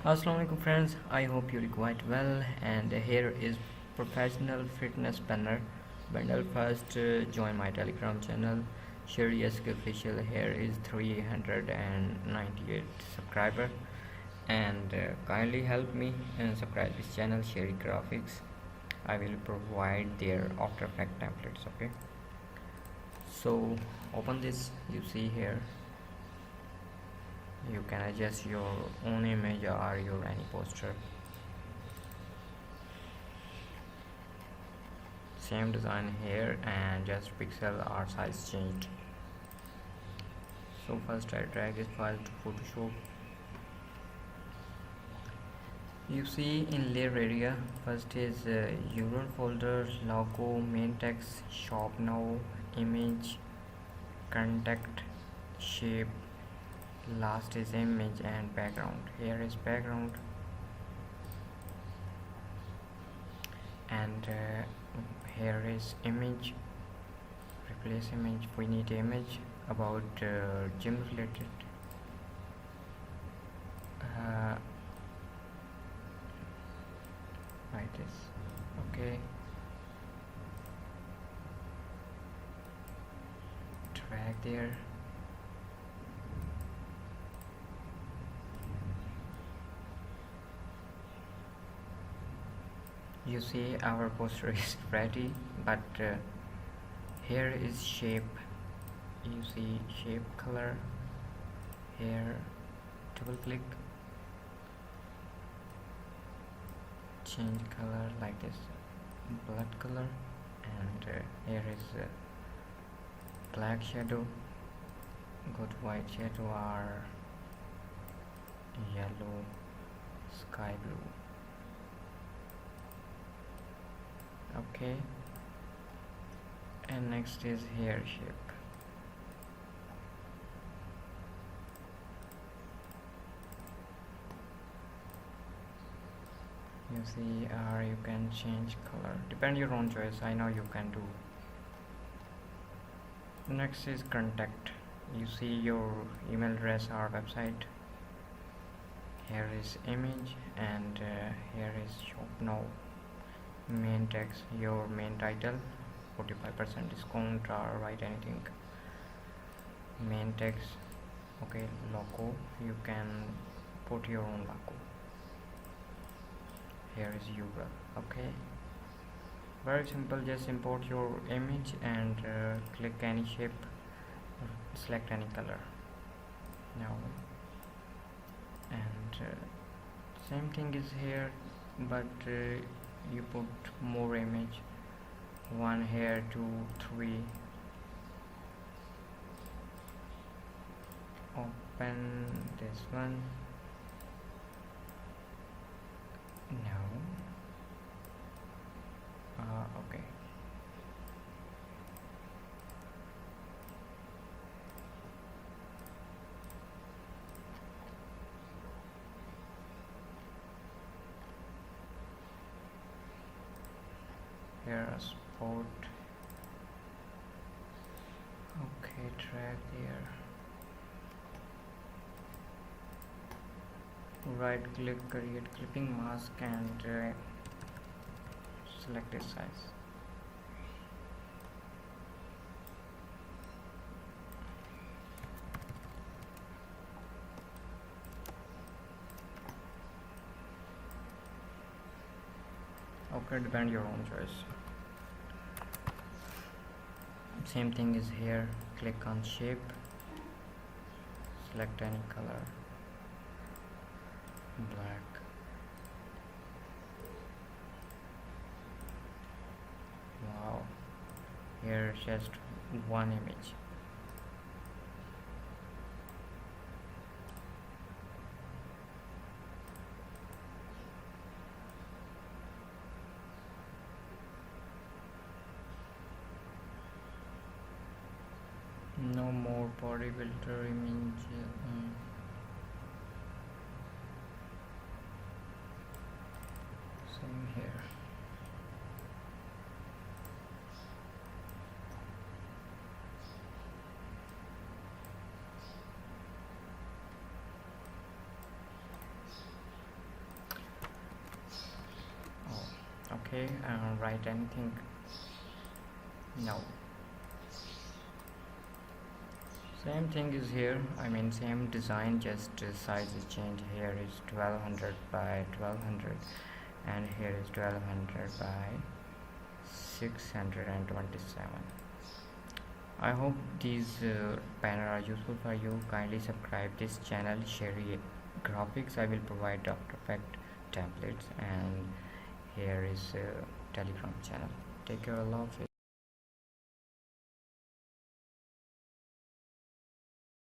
Assalamualaikum friends, I hope you're quite well, and here is professional fitness planner bundle. First, join my telegram channel Sheri official. Here is 398 subscriber, and kindly help me and subscribe this channel Sheri Graphics. I will provide their After Effects templates. Okay, so open this. You see here you can adjust your own image or your any poster. Same design here and just pixel or size changed. So first I drag this file to Photoshop. You see in layer area, first is URL folder, logo, main text, shop now, image, contact, shape, last is image and background. Here is background, and here is image, replace image. We need image about gym related, like this. Okay, drag there. You see our poster is ready, but here is shape. You see shape, color. Here double click, change color like this, blood color, and here is black shadow. Go to white shadow or yellow, sky blue. Okay, and next is hair shape. You see, or you can change color, depend your own choice. I know you can do. Next is contact. You see your email address or website. Here is image, and here is shop now. Main text, your main title, 45% discount, or write anything. Main text. Okay, logo, you can put your own logo. Here is URL. Okay, very simple. Just import your image and click any shape, select any color now, and same thing is here, but you put more image, one here, 2, 3. Open this one. No. Okay. Here a spot. Okay, drag there. Right click, create clipping mask, and select this size. Okay, depend your own choice. Same thing is here. Click on shape, select any color, black. Wow, here just one image. No more bodybuilder image. Same here. okay, write anything. No, same thing is here. I mean same design, just size is changed. Here is 1200 by 1200 and here is 1200 by 627. I hope these banners are useful for you. Kindly subscribe this channel, Sheri Graphics. I will provide Infographic Templates, and here is Telegram channel. Take care, Allah Hafiz.